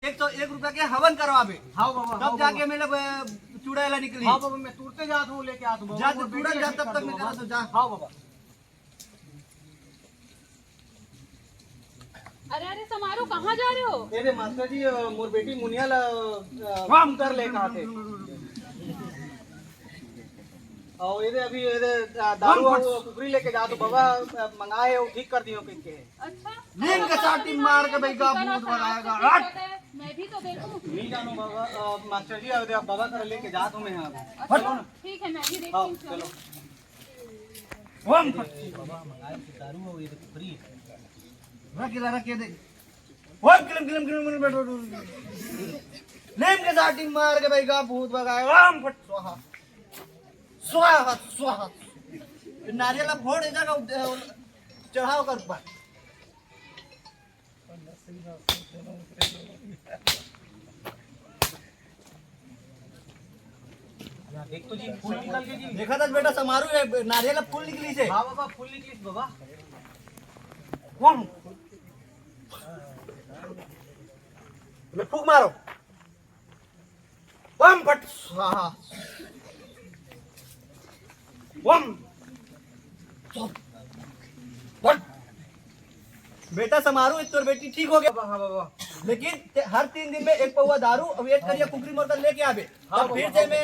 101 रुपया के हवन करवाबे। हाँ बाबा, तब जाके मेरे चूड़ाला निकली। हाँ बाबा, मैं तुरते जात हूँ लेके आता हूँ। जा तो तुरंत जा, तब तक मैं करा तो जा। हाँ बाबा। अरे अरे समारोह कहाँ जा रहे हो? अरे मास्टर जी, मोर बेटी मुनिया ला काम कर लेके आते। और ये अभी दारू कुकरी लेके जा तो बाबा मंगाए और ठीक कर दियो किनके। अच्छा, नीम के साटी मार के भाई का भूत भगाएगा। हट। मैं भी तो देखूं। नहीं जानो बाबा, मास्टर जी अब बाबा कर लेके जा तो मैं यहाँ। अच्छा, ठीक है, मैं भी देखती हाँ हूँ। चलो। ओम बाबा मंगाए दारू और ये कुकरी रखे दे। ओम किलम किलम किलम किलम बैठो। नीम के साटी मार के भाई का भूत भगाएगा। ओम फट स्वाहा स्वाहा स्वाहा। नारियल फोड़ देगा चढ़ाओ कर ऊपर। देख तो जी फूल निकल के जी। देखा था बेटा समारोह है, नारियल फूल निकली से। हाँ बाबा, फूल निकली बाबा। ओम मैं फूक मारो। ओम फट स्वाहा ओम फट। बेटा समारोह तोर बेटी ठीक हो गया। हाँ बाबा, लेकिन हर 3 दिन में एक पौवा दारू और एक करिया कुकरी मोर कर लेके आवे। हाँ, फिर से मैं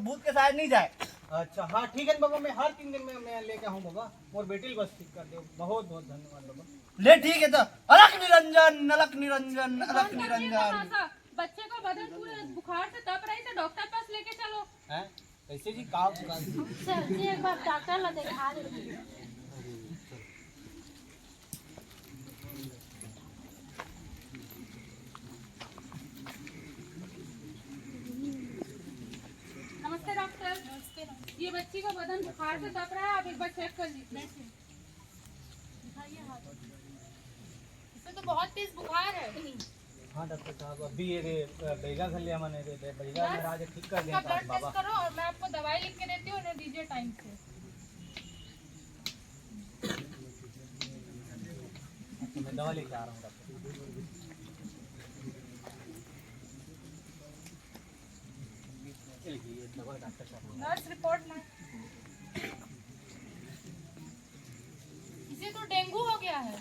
भूत के साथ नहीं जाए। अच्छा हाँ ठीक है बाबा, मैं हर 3 दिन में मैं लेके आऊँ बाबा। और बेटी बस ठीक कर दो। बहुत बहुत धन्यवाद बाबा। ले ठीक है तो अलग निरंजन अलग निरंजन अलग निरंजन। बच्चे का बदन पूरे बुखार से तप रही थे, डॉक्टर पास लेके चलो। हैं कैसे जी काम सर्दी एक बार डॉक्टर ला दिखा दे। नमस्ते डॉक्टर। ये बच्ची का बदन बुखार से तप रहा है, आप एक बार चेक कर लीजिए। दिखाइए हाथ। इसे तो बहुत तेज बुखार है। हाँ डॉक्टर साहब, अभी ये बैगा घर लिया मैंने बैगा में आज ठीक कर दिया ब्लड बाबा। टेस्ट करो और मैं आपको दवाई लिख के देती हूँ, उन्हें दीजिए टाइम से। मैं दवा लेके आ रहा हूँ डॉक्टर। ये दवा डॉक्टर साहब। नर्स रिपोर्ट में इसे तो डेंगू हो गया है।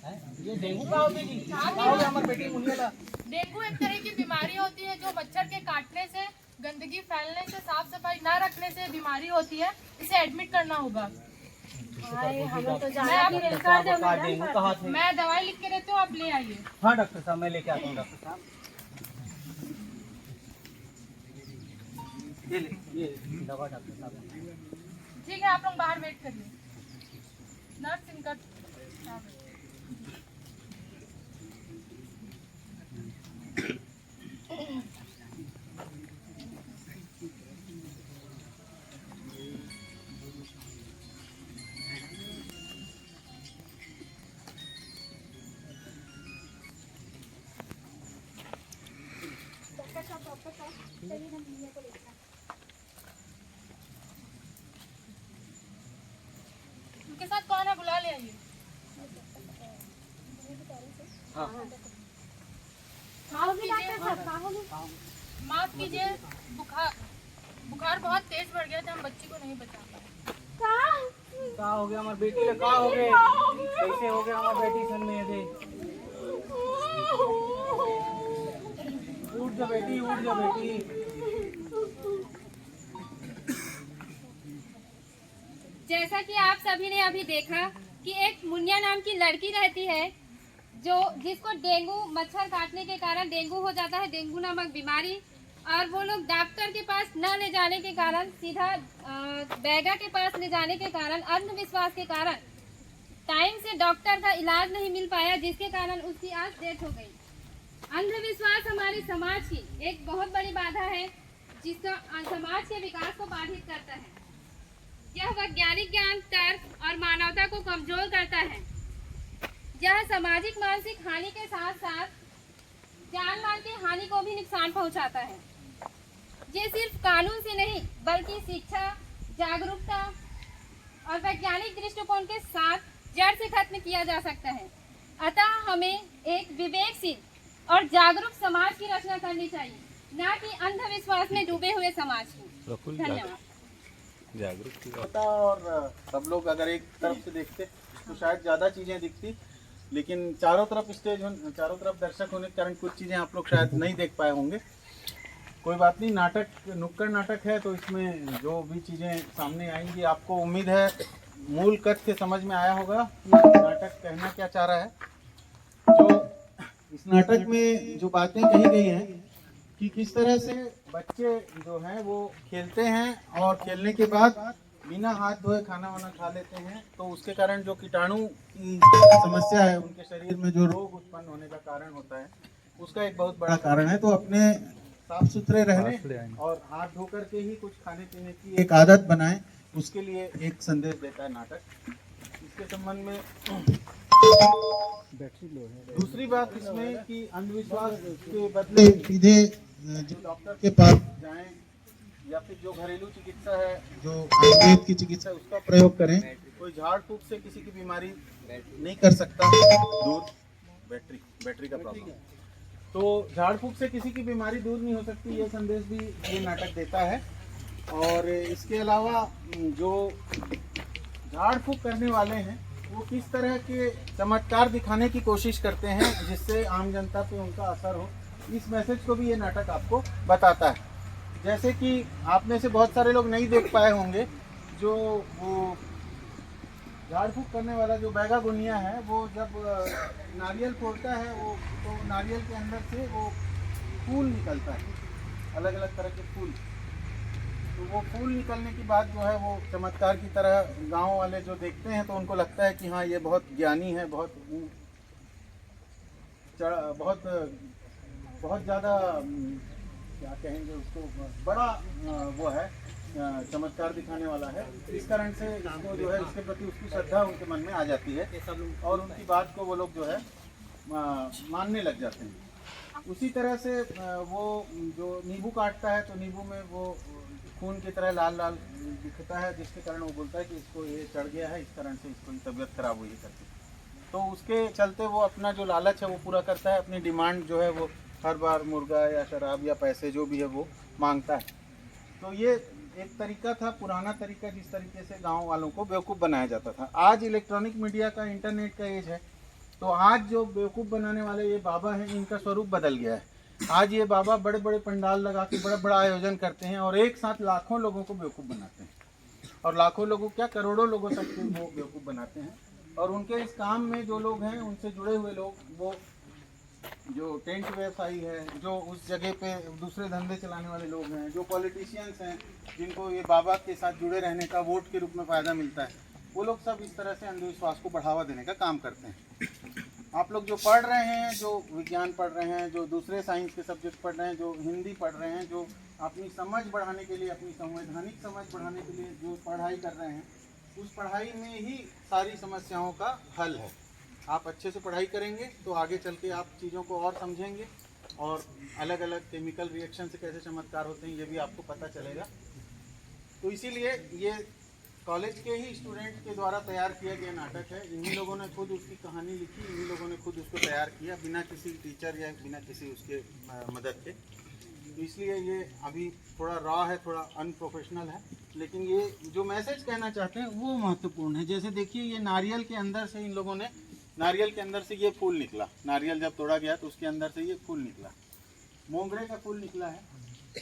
ये डेंगू का होगी जी? क्या हो गया हमारी बेटी मुनिया ला? डेंगू एक तरह की बीमारी होती है जो मच्छर के काटने से, गंदगी फैलने से, साफ सफाई न रखने से बीमारी होती है। इसे एडमिट करना होगा। डेंगू कहाँ थे? मैं दवाई लिख के देती हूँ, आप ले आइए। हाँ डॉक्टर साहब, मैं लेके आता हूँ डॉक्टर साहब। ये दवा डॉक्टर साहब। ठीक है, आप लोग बाहर वेट करिए। नर्स इनका उनके साथ कौन है, बुला ले आइए। हाँ माफ कीजिए, बुखार बहुत तेज बढ़ गया था, हम बच्ची को नहीं बचा पाए। क्या हो गया हमारी बेटी ले? क्या हो गए? कैसे हो गया हमारी बेटी सन में? ये उठ जा बेटी, उठ जा बेटी। जैसा कि आप सभी ने अभी देखा कि एक मुनिया नाम की लड़की रहती है जिसको डेंगू मच्छर काटने के कारण डेंगू हो जाता है, डेंगू नामक बीमारी। और वो लोग डॉक्टर के पास न ले जाने के कारण, सीधा बैगा के पास ले जाने के कारण, अंधविश्वास के कारण टाइम से डॉक्टर का इलाज नहीं मिल पाया, जिसके कारण उसकी आज डेथ हो गई। अंधविश्वास हमारे समाज की एक बहुत बड़ी बाधा है, जिसका समाज के विकास को बाधित करता है। यह वैज्ञानिक ज्ञान, तर्क और मानवता को कमजोर करता है। यह सामाजिक मानसिक हानि के साथ साथ जान माल की हानि को भी नुकसान पहुंचाता है। ये सिर्फ कानून से नहीं बल्कि शिक्षा, जागरूकता और वैज्ञानिक दृष्टिकोण के साथ जड़ से खत्म किया जा सकता है। अतः हमें एक विवेकशील और जागरूक समाज की रचना करनी चाहिए, ना कि अंधविश्वास में डूबे हुए समाज की। धन्यवाद। जागरूक होता और सब लोग अगर एक तरफ से देखते तो शायद ज़्यादा चीज़ें दिखती, लेकिन चारों तरफ दर्शक होने के कारण कुछ चीज़ें आप लोग शायद नहीं देख पाए होंगे। कोई बात नहीं, नाटक नुक्कड़ नाटक है तो इसमें जो भी चीज़ें सामने आएंगी आपको उम्मीद है मूल कथ्य समझ में आया होगा कि नाटक कहना क्या चाह रहा है। जो इस नाटक में जो बातें कही गई हैं कि किस तरह से बच्चे जो हैं वो खेलते हैं और खेलने के बाद बिना हाथ धोए खाना वाना खा लेते हैं, तो उसके कारण जो कीटाणु की समस्या है, उनके शरीर में जो रोग उत्पन्न होने का कारण होता है, उसका एक बहुत बड़ा कारण है। तो अपने साफ सुथरे रहने और हाथ धो करके ही कुछ खाने पीने की एक आदत बनाएं, उसके लिए एक संदेश देता है नाटक। इसके संबंध में दूसरी बात इसमें कि अंधविश्वास के बदले सीधे जो डॉक्टर के पास जाएं या फिर जो घरेलू चिकित्सा है, जो आयुर्वेद की चिकित्सा है, उसका प्रयोग करें। कोई झाड़ फूक से किसी की बीमारी नहीं कर सकता। दूर बैटरी का प्रॉब्लम, तो झाड़ फूक से किसी की बीमारी दूर नहीं हो सकती, ये संदेश भी ये नाटक देता है। और इसके अलावा जो झाड़ फूक करने वाले हैं वो किस तरह के चमत्कार दिखाने की कोशिश करते हैं जिससे आम जनता पे उनका असर हो, इस मैसेज को भी ये नाटक आपको बताता है। जैसे कि आप में से बहुत सारे लोग नहीं देख पाए होंगे, जो वो झाड़ फूक करने वाला जो बैगा गुनिया है, वो जब नारियल फोड़ता है वो तो नारियल के अंदर से वो फूल निकलता है, अलग अलग तरह के फूल। तो वो फूल निकलने के बाद जो है वो चमत्कार की तरह गांव वाले जो देखते हैं तो उनको लगता है कि हाँ ये बहुत ज्ञानी है, बहुत ज़्यादा क्या कहेंगे उसको, बड़ा वो है चमत्कार दिखाने वाला है। इस कारण से इसको जो है इसके प्रति उसकी श्रद्धा उनके मन में आ जाती है और उनकी बात को वो लोग जो है मानने लग जाते हैं। उसी तरह से वो जो नींबू काटता है तो नींबू में वो खून की तरह लाल लाल दिखता है, जिसके कारण वो बोलता है कि इसको ये चढ़ गया है, इस कारण से इसको तबीयत खराब हुई है करके। तो उसके चलते वो अपना जो लालच है वो पूरा करता है, अपनी डिमांड जो है वो हर बार मुर्गा या शराब या पैसे जो भी है वो मांगता है। तो ये एक तरीका था, पुराना तरीका, जिस तरीके से गांव वालों को बेवकूफ़ बनाया जाता था। आज इलेक्ट्रॉनिक मीडिया का, इंटरनेट का एज है, तो आज जो बेवकूफ़ बनाने वाले ये बाबा हैं, इनका स्वरूप बदल गया है। आज ये बाबा बड़े बड़े पंडाल लगा के बड़ा बड़ा आयोजन करते हैं और एक साथ लाखों लोगों को बेवकूफ़ बनाते हैं, और लाखों लोगों क्या करोड़ों लोगों तक को वो बेवकूफ़ बनाते हैं। और उनके इस काम में जो लोग हैं, उनसे जुड़े हुए लोग, वो जो टेंट व्यवसायी है, जो उस जगह पे दूसरे धंधे चलाने वाले लोग हैं, जो पॉलिटिशियंस हैं जिनको ये बाबा के साथ जुड़े रहने का वोट के रूप में फ़ायदा मिलता है, वो लोग सब इस तरह से अंधविश्वास को बढ़ावा देने का काम करते हैं। आप लोग जो पढ़ रहे हैं, जो विज्ञान पढ़ रहे हैं, जो दूसरे साइंस के सब्जेक्ट पढ़ रहे हैं, जो हिंदी पढ़ रहे हैं, जो अपनी समझ बढ़ाने के लिए, अपनी संवैधानिक समझ बढ़ाने के लिए जो पढ़ाई कर रहे हैं, उस पढ़ाई में ही सारी समस्याओं का हल है। आप अच्छे से पढ़ाई करेंगे तो आगे चल के आप चीज़ों को और समझेंगे, और अलग अलग केमिकल रिएक्शन से कैसे चमत्कार होते हैं ये भी आपको पता चलेगा। तो इसीलिए ये कॉलेज के ही स्टूडेंट के द्वारा तैयार किया गया नाटक है। इन्हीं लोगों ने खुद उसकी कहानी लिखी, इन्हीं लोगों ने खुद उसको तैयार किया, बिना किसी टीचर या बिना किसी उसके मदद के। तो इसलिए ये अभी थोड़ा रॉ है, थोड़ा अनप्रोफेशनल है, लेकिन ये जो मैसेज कहना चाहते हैं वो महत्वपूर्ण है। जैसे देखिए, ये नारियल के अंदर से इन लोगों ने, नारियल के अंदर से ये फूल निकला, नारियल जब तोड़ा गया तो उसके अंदर से ये फूल निकला, मोंगरे का फूल निकला है।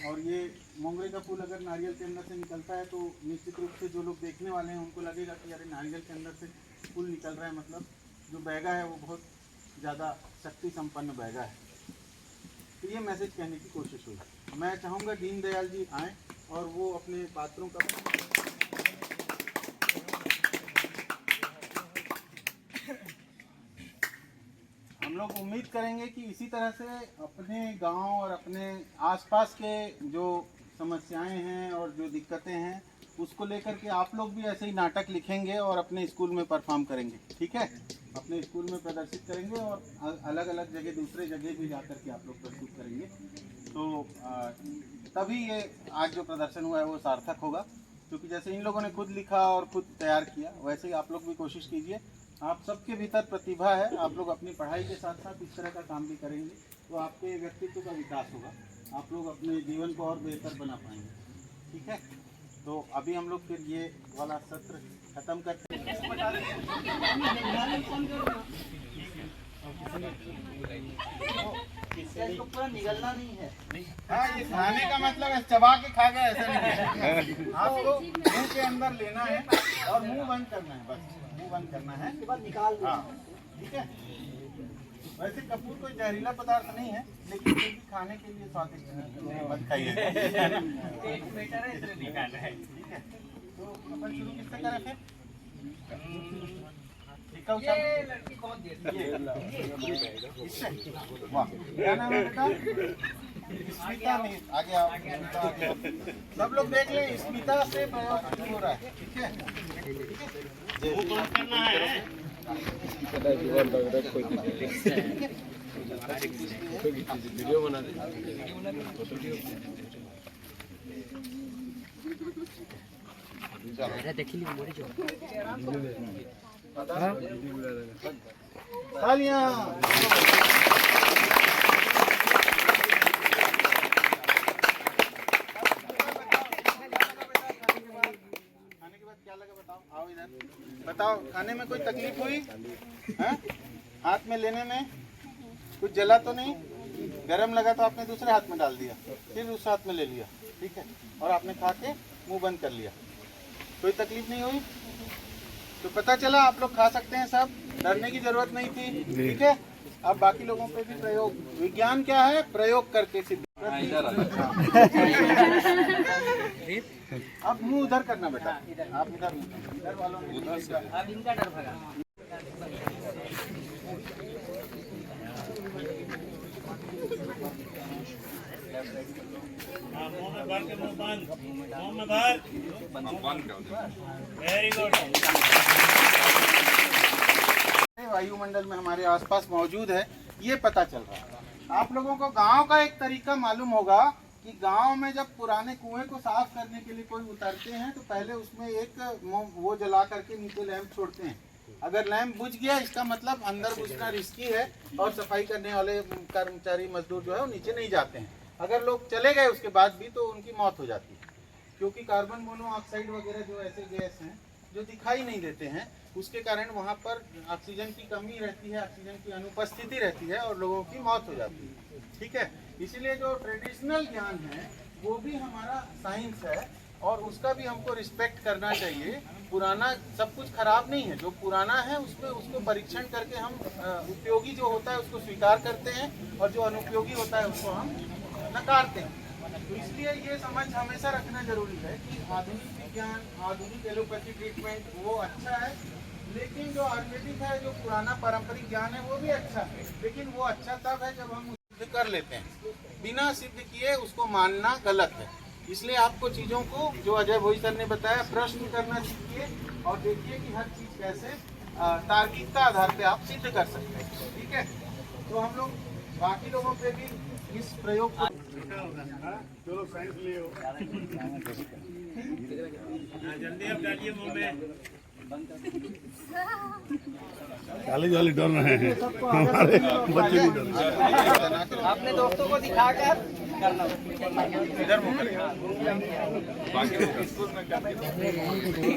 और ये मोंगरे का फूल अगर नारियल के अंदर से निकलता है तो निश्चित रूप से जो लोग देखने वाले हैं उनको लगेगा कि अरे नारियल के अंदर से फूल निकल रहा है, मतलब जो बैगा है वो बहुत ज़्यादा शक्ति संपन्न बैगा है। तो ये मैसेज कहने की कोशिश हुई। मैं चाहूँगा दीनदयाल जी आएँ और वो अपने पात्रों का हम लोग उम्मीद करेंगे कि इसी तरह से अपने गांव और अपने आसपास के जो समस्याएं हैं और जो दिक्कतें हैं उसको लेकर के आप लोग भी ऐसे ही नाटक लिखेंगे और अपने स्कूल में परफॉर्म करेंगे, ठीक है? अपने स्कूल में प्रदर्शित करेंगे और अलग अलग जगह, दूसरे जगह भी जा कर के आप लोग प्रस्तुत करेंगे। तो तभी ये आज जो प्रदर्शन हुआ है वो सार्थक होगा, क्योंकि जैसे इन लोगों ने खुद लिखा और खुद तैयार किया, वैसे ही आप लोग भी कोशिश कीजिए। आप सबके भीतर प्रतिभा है, आप लोग अपनी पढ़ाई के साथ साथ इस तरह का काम भी करेंगे तो आपके व्यक्तित्व का विकास होगा, आप लोग अपने जीवन को और बेहतर बना पाएंगे। ठीक है, तो अभी हम लोग फिर ये वाला सत्र खत्म करते हैं। इसको पूरा निगलना नहीं है। हाँ, ये खाने का मतलब है चबा के खा गए ऐसा नहीं है। आपको मुंह के अंदर लेना है और मुंह बंद करना है, बस मुंह बंद करना है, उसके बाद निकाल दो। हाँ ठीक है। वैसे कपूर कोई जहरीला पदार्थ नहीं है, लेकिन फिर भी खाने के लिए स्वादिष्ट है, मत खाइए। बेटर है इसलिए निकालना है। ठीक है, तो अपन शुरू किससे करें फिर? ये लड़की बहुत देती है। इससे वाह, क्या नाम है बेटा? स्मिता नहीं, आगे आओ, स्मिता आगे आओ। सब लोग देख लें, स्मिता से प्रयोग शुरू हो रहा है। ठीक है, करना है। वीडियो बना दे। तालियां। बताओ, खाने में कोई तकलीफ हुई है? हाथ में लेने में कुछ जला तो नहीं? गरम लगा तो आपने दूसरे हाथ में डाल दिया, फिर उस हाथ में ले लिया, ठीक है, और आपने खा के मुंह बंद कर लिया। कोई तकलीफ नहीं हुई? तो पता चला आप लोग खा सकते हैं सब, डरने की जरूरत नहीं थी। ठीक है, अब बाकी लोगों पे भी प्रयोग, विज्ञान क्या है? प्रयोग करके सिद्ध। अब मुंह उधर करना बेटा, आप इधर वालों ने अब इनका डर भगा। वायुमंडल में हमारे आसपास मौजूद है, ये पता चल रहा है। आप लोगों को गांव का एक तरीका मालूम होगा कि गांव में जब पुराने कुएं को साफ करने के लिए कोई उतरते हैं तो पहले उसमें एक वो जला करके नीचे लैंप छोड़ते हैं। अगर लैंप बुझ गया इसका मतलब अंदर घुसना रिस्की है और सफाई करने वाले कर्मचारी मजदूर जो है वो नीचे नहीं जाते हैं। अगर लोग चले गए उसके बाद भी तो उनकी मौत हो जाती है, क्योंकि कार्बन मोनोऑक्साइड वगैरह जो ऐसे गैस हैं जो दिखाई नहीं देते हैं, उसके कारण वहाँ पर ऑक्सीजन की कमी रहती है, ऑक्सीजन की अनुपस्थिति रहती है और लोगों की मौत हो जाती है। ठीक है, इसलिए जो ट्रेडिशनल ज्ञान है वो भी हमारा साइंस है और उसका भी हमको रिस्पेक्ट करना चाहिए। पुराना सब कुछ खराब नहीं है, जो पुराना है उसमें उसको परीक्षण करके हम उपयोगी जो होता है उसको स्वीकार करते हैं और जो अनुपयोगी होता है उसको हम नकारते हैं। तो इसलिए ये समझ हमेशा रखना जरूरी है कि आधुनिक विज्ञान, आधुनिक एलोपैथी ट्रीटमेंट वो अच्छा है, लेकिन जो आयुर्वेदिक है, जो पुराना पारंपरिक ज्ञान है वो भी अच्छा है, लेकिन वो अच्छा तब है जब हम सिद्ध कर लेते हैं। बिना सिद्ध किए उसको मानना गलत है। इसलिए आपको चीज़ों को, जो अजय भोई सर ने बताया, प्रश्न करना सीखिए और देखिए कि हर चीज़ कैसे तार्किकता आधार पे आप सिद्ध कर सकते हैं। ठीक है, तो हम लोग बाकी लोगों पे भी इस प्रयोग को चलो साइंस ले हो। जल्दी अब डालिए मुंह में। कॉलेज वाले डर रहे हैं, हमारे बच्चे भी डर रहे हैं। अपने दोस्तों को दिखाकर करना।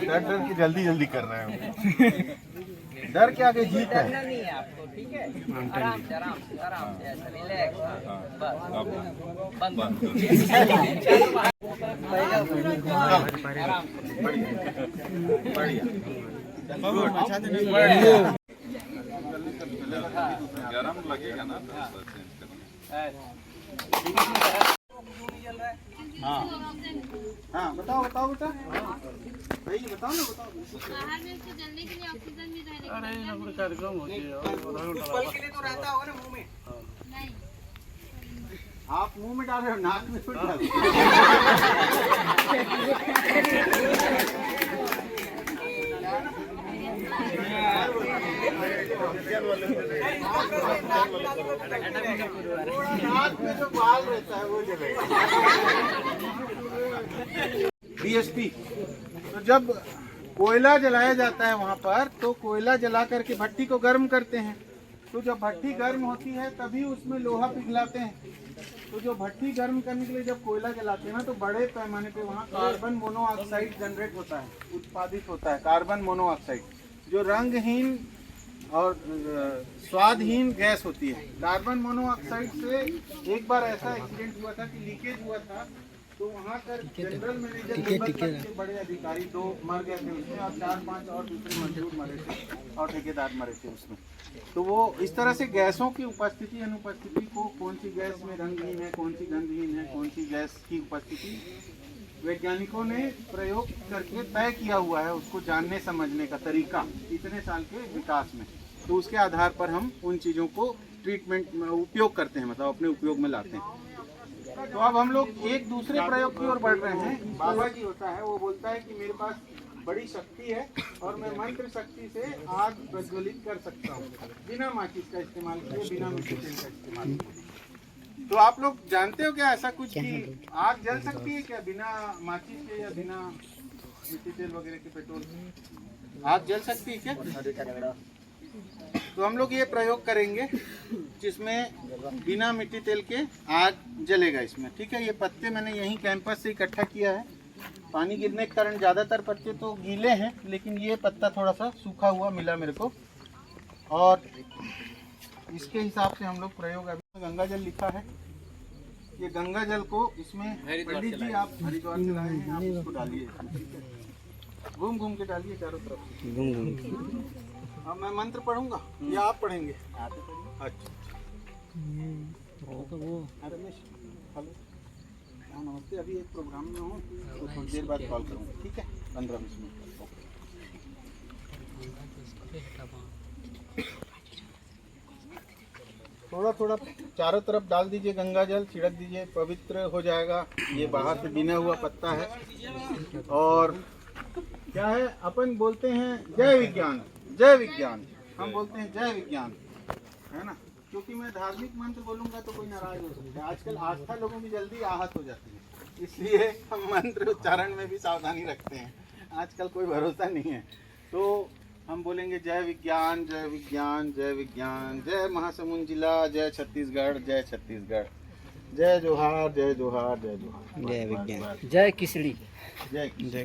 डर की जल्दी जल्दी कर रहे हैं। डर के आगे जीत है। डरना नहीं है आपको, ठीक है, आराम से आराम से आराम से ऐसा रिलैक्स। बस बंद आराम गरम लगेगा ना हाँ हाँ, बताओ बताओ बेटा, भाई बताओ ना, बताओ। बाहर में उसको जलने के लिए ऑक्सीजन भी रहने अरे यहाँ पर कार्यक्रम होती है पल के लिए तो रहता होगा ना मुंह में। नहीं। आप मुंह में डाल रहे हो, नाक में थोड़ी डाल नाक में जो बाल रहता है वो जलेगा। डीएसपी, तो जब कोयला जलाया जाता है वहाँ पर, तो कोयला जला करके भट्टी को गर्म करते हैं। तो जब भट्टी गर्म होती है तभी उसमें लोहा पिघलाते हैं। तो जो भट्टी गर्म करने के लिए जब कोयला जलाते हैं ना, तो बड़े पैमाने पे वहाँ कार्बन मोनोऑक्साइड जनरेट होता है, उत्पादित होता है कार्बन मोनोऑक्साइड, जो रंगहीन और स्वादहीन गैस होती है। कार्बन मोनोऑक्साइड से एक बार ऐसा एक्सीडेंट हुआ था कि लीकेज हुआ था, तो वहाँ कर जनरल मैनेजर लेवल तक के बड़े अधिकारी 2 मर गए थे उसमें, और 4-5 और दूसरे मजदूर मरे थे और ठेकेदार मरे थे उसमें। तो वो इस तरह से गैसों की उपस्थिति अनुपस्थिति को, कौन सी गैस में रंगहीन है, कौन सी गंधहीन है, कौन सी गैस की उपस्थिति, वैज्ञानिकों ने प्रयोग करके तय किया हुआ है, उसको जानने समझने का तरीका इतने साल के विकास में। तो उसके आधार पर हम उन चीज़ों को ट्रीटमेंट में उपयोग करते हैं, मतलब अपने उपयोग में लाते हैं। तो अब हम लोग एक दूसरे प्रयोग की ओर बढ़ रहे हैं। बाबा जी होता है, वो बोलता है कि मेरे पास बड़ी शक्ति है और मैं मंत्र शक्ति से आग प्रज्वलित कर सकता हूँ, बिना माचिस का इस्तेमाल किए, बिना मिट्टी तेल का इस्तेमाल किए। तो आप लोग जानते हो क्या ऐसा कुछ कि आग जल सकती है क्या बिना माचिस के या बिना मिट्टी तेल वगैरह के, पेट्रोल के? आग जल सकती है क्या? तो हम लोग ये प्रयोग करेंगे जिसमें बिना मिट्टी तेल के आग जलेगा इसमें, ठीक है। ये पत्ते मैंने यहीं कैंपस से इकट्ठा किया है। पानी गिरने के कारण ज़्यादातर पत्ते तो गीले हैं, लेकिन ये पत्ता थोड़ा सा सूखा हुआ मिला मेरे को, और इसके हिसाब से हम लोग प्रयोग। अभी गंगा जल लिखा है, ये गंगा जल को इसमें पंडित जी आप हरिद्वार से लाए हैं, आप इसको डालिए, ठीक है। घूम घूम के डालिए चारों तरफ। अब मैं मंत्र पढ़ूंगा या आप पढ़ेंगे? अच्छा। रमेश हेलो, हाँ नमस्ते। अभी एक प्रोग्राम में हूँ, तो थोड़ी देर बाद कॉल करूँगा, ठीक है? 15-20 मिनट। थोड़ा थोड़ा चारों तरफ डाल दीजिए, गंगा जल छिड़क दीजिए, पवित्र हो जाएगा। ये बाहर से बिना हुआ पत्ता है। और क्या है, अपन बोलते हैं जय विज्ञान, जय विज्ञान, हम बोलते हैं जय विज्ञान, है ना। क्योंकि मैं धार्मिक मंत्र बोलूँगा तो कोई नाराज हो सकता है। आजकल आस्था लोगों की जल्दी आहत हो जाती है, इसलिए हम मंत्र उच्चारण में भी सावधानी रखते हैं। आजकल कोई भरोसा नहीं है, तो हम बोलेंगे जय विज्ञान, जय विज्ञान, जय विज्ञान, जय महासमुंद जिला, जय छत्तीसगढ़, जय छत्तीसगढ़, जय जोहार, जय जोहार, जय जोहार, जय विज्ञान, जय किसड़ी, जय किसड़ी।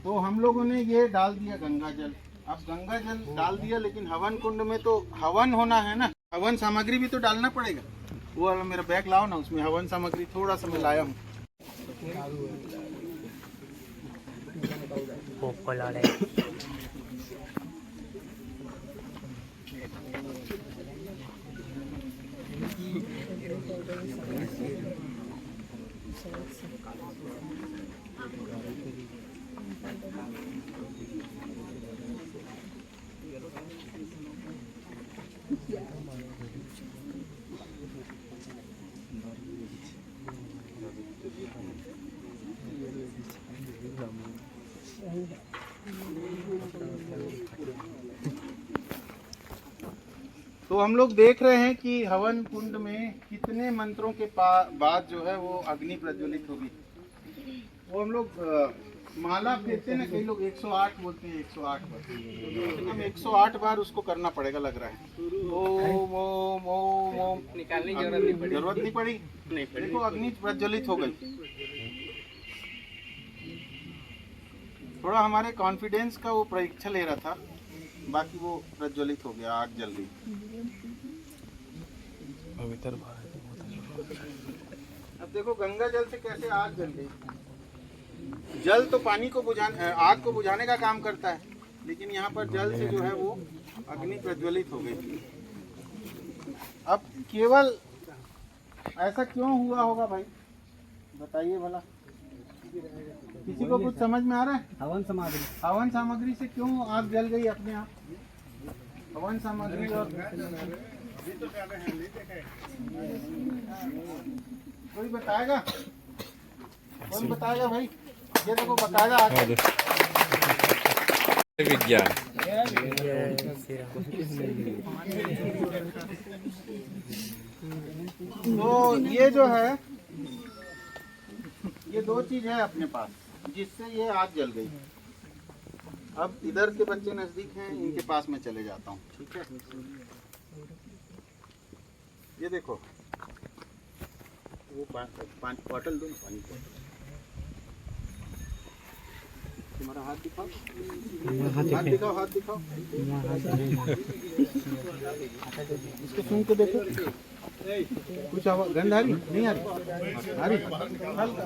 तो हम लोगों ने ये डाल दिया गंगा जल। अब गंगा जल डाल दिया, लेकिन हवन कुंड में तो हवन होना है ना, हवन सामग्री भी तो डालना पड़ेगा। वो वाला मेरा बैग लाओ ना, उसमें हवन सामग्री थोड़ा सा मैं लाया हूँ। तो हम लोग देख रहे हैं कि हवन कुंड में कितने मंत्रों के बाद जो है वो अग्नि प्रज्वलित होगी। वो हम लोग माला फेरते ना, कई लोग 108 बोलते हैं, 108 बार, तो हम 108 बार उसको करना पड़ेगा लग रहा है। ओम ओम ओम ओम, निकालने की जरूरत नहीं पड़ी। देखो अग्नि प्रज्वलित हो गई। थोड़ा हमारे कॉन्फिडेंस का वो परीक्षा ले रहा था, बाकी वो प्रज्वलित हो गया, आग जल गई। अब देखो गंगा जल से कैसे आग जल गई। जल तो पानी को बुझाने, आग को बुझाने का काम करता है, लेकिन यहाँ पर जल से जो है वो अग्नि प्रज्वलित हो गई। अब केवल ऐसा क्यों हुआ होगा भाई, बताइए भला, किसी को कुछ समझ में आ रहा है? हवन सामग्री से क्यों आग जल गई अपने आप? हवन सामग्री और कोई बताएगा? कौन बताएगा भाई? ये देखो बताएगा आगे। विज्ञान, तो ये जो है, ये दो चीज है अपने पास जिससे ये आग जल गई। अब इधर के बच्चे नजदीक हैं, इनके पास मैं चले जाता हूँ, ठीक है। ये देखो वो बॉटल दो ना पानी की। तुम्हारा हाथ दिखाओ, हाथ दिखाओ, हाथ दिखाओ। इसको सूंघ के देखो, कुछ गंध आ रही नहीं आ रही? आ रही?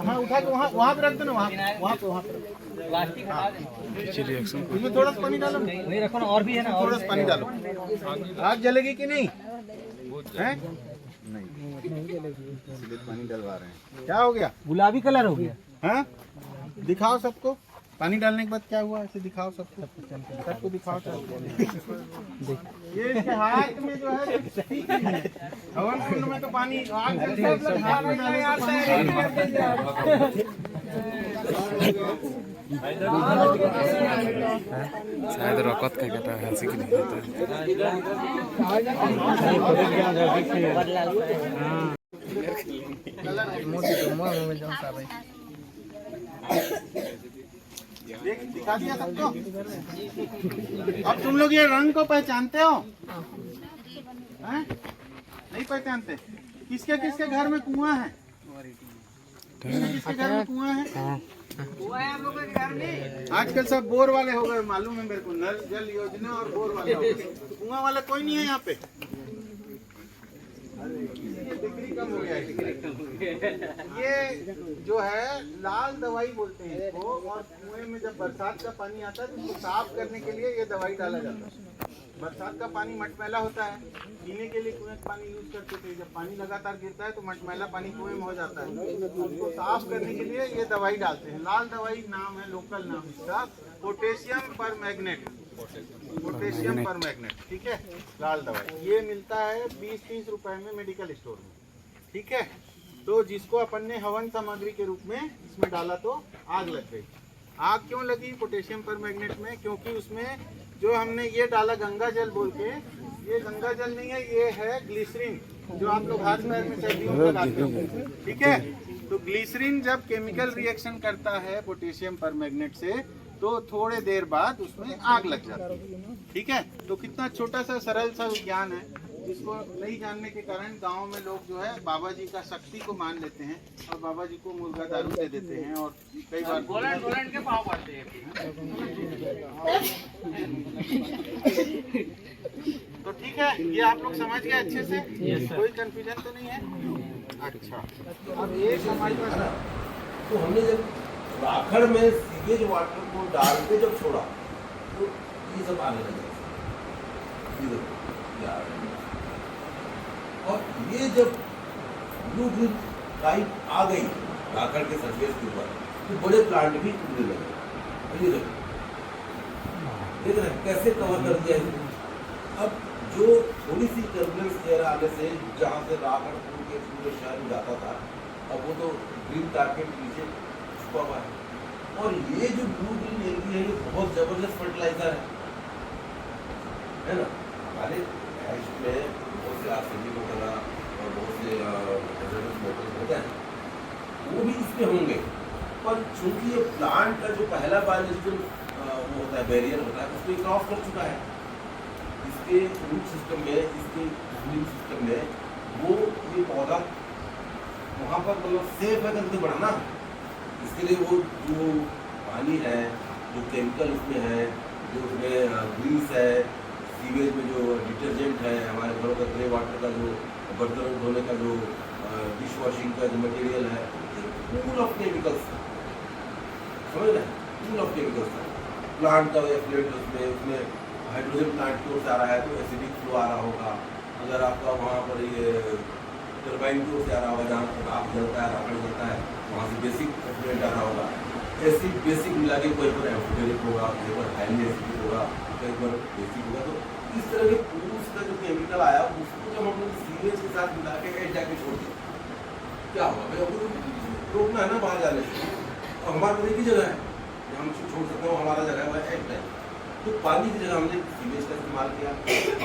हाँ उठा के वहाँ पे रख दो ना, वहाँ पे प्लास्टिक हटा देना। इसमें थोड़ा सा पानी डालो, वही रखो ना, और भी है ना, थोड़ा सा पानी डालो। आग जलेगी कि नहीं? हैं? नहीं, इसलिए पानी डलवा रहे हैं। क्या हो गया? गुलाबी कलर हो गया। हाँ दिखाओ सबको, पानी डालने के बाद क्या हुआ ऐसे दिखाओ सबको, सबको दिखाओ। ये इसके हाथ में जो है हवन कुंड में तो पानी आग जलती है, सब हाथ में डाले तो शायद रकत का कटा है कि नहीं दिखा दिया सबको। अब तुम लोग ये रंग को पहचानते हो? हैं? नहीं पहचानते? किसके किसके घर में कुआं है? किसके घर में कुआं है? आजकल सब बोर वाले हो गए, मालूम है मेरे को, नल जल योजना और बोर वाले हो गए। कुआं वाला कोई नहीं है यहाँ पे। डिग्री कम हो गया है, ये जो है लाल दवाई बोलते हैं इसको, और कुएं में जब बरसात का पानी आता है तो उसको साफ करने के लिए ये दवाई डाला जाता है। बरसात का पानी मटमैला होता है, पीने के लिए कुएं का पानी यूज करते थे। जब पानी लगातार गिरता है तो मटमैला पानी कुएं में हो जाता है, उसको साफ करने के लिए ये दवाई डालते हैं। लाल दवाई नाम है, लोकल नाम इसका पोटेशियम परमैंगनेट, पोटेशियम परमैंगनेट, ठीक है। लाल दवाई ये मिलता है 20-30 रुपए में मेडिकल स्टोर में, ठीक है। तो जिसको अपन ने हवन सामग्री के रूप में इसमें डाला तो आग लग गई। आग क्यों लगी पोटेशियम परमैंगनेट में? क्योंकि उसमें जो हमने ये डाला गंगा जल बोल के, ये गंगा जल नहीं है, ये है ग्लिसरीन, जो आप लोग हाथ पैर में सर्दियों में लगाते हो, ठीक है। तो ग्लिसरीन जब केमिकल रिएक्शन करता है पोटेशियम परमैंगनेट से तो थोड़े देर बाद उसमें आग लग जाती है, ठीक है। तो कितना छोटा सा सरल सा विज्ञान है, जिसको नहीं जानने के कारण गांव में लोग जो है बाबा जी का शक्ति को मान लेते हैं और बाबा जी को मुर्गा दारू दे देते हैं, और कई बार गोलन के पाव पड़ते हैं। तो ठीक है, ये आप लोग समझ गए अच्छे से, कोई कंफ्यूजन तो नहीं है? अच्छा, अब एक हमारे पास तो हमने जब राखड़ में सीवेज वाटर को डाल के जब छोड़ा तो ये सब आने लगे, और ये जब ब्लू ग्रीन पाइप आ गई राखड़ के सरफेस के ऊपर तो बड़े प्लांट भी उगने लगे। देख रहे कैसे कवर कर दिया है। अब जो थोड़ी सी टर्बुलेंस एयर आने से जहाँ से राखड़ के पूरे शहर में जाता था, अब वो तो ग्रीन कारपेट नीचे छुपा हुआ है। और ये जो ब्लू ग्रीन एलगी है ये बहुत जबरदस्त फर्टिलाइजर है ना। हमारे देश में बहुत से आरसीबी वगैरह और बहुत से मोटर्स होते हैं, वो भी इसमें होंगे, पर चूंकि ये प्लांट का जो पहला बायोलॉजिकल वो होता है बैरियर होता है, उसको क्रॉस कर चुका है। इसके रूट सिस्टम में, इसके रूट सिस्टम में वो ये पौधा वहाँ पर मतलब सेफ है करके बढ़ाना। इसके लिए वो जो पानी है, जो केमिकल उसमें है, जो उसमें ग्रीस है, सीवेज में जो डिटर्जेंट है, हमारे घरों का ग्रे वाटर का जो बर्तन धोने का जो डिश वॉशिंग का जो मटेरियल है, फुल ऑफ केमिकल्स, समझ रहे हैं, फुल ऑफ केमिकल्स है। प्लांट का एफ्लुएंट उसमें हाइड्रोजन प्लांट की ओर से आ रहा है तो एसिडिक फ्लो आ रहा होगा। अगर आपका वहाँ पर ये टर्बाइन की ओर से आ रहा होगा, जहाँ पर आग जलता है, राखड़ जलता है, वहाँ से बेसिक एफ्लुएंट आ रहा होगा। ऐसी बेसिक मिला के कोई पर एफ्लुएंट होगा, कोई पर हाईली एसिडिक होगा, कोई पर बेसिक होगा। तो इस तरह के पूरा का जो केमिकल आया उसको जब हम लोग सीवेज के साथ मिला के जाके छोड़ दें, क्या होगा भाई? हमको रोकना है ना बाहर जाने से। और हमारे एक ही जगह है हम छोड़ सकते हो, हमारा जगह है एक्ट है। तो पानी की जगह हमने सीवेज का इस्तेमाल किया,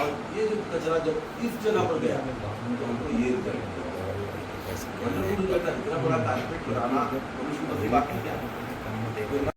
और ये जो कचरा जब इस जगह पर गया तो हमको ये इतना बड़ा कारपेट बनाना बात क्या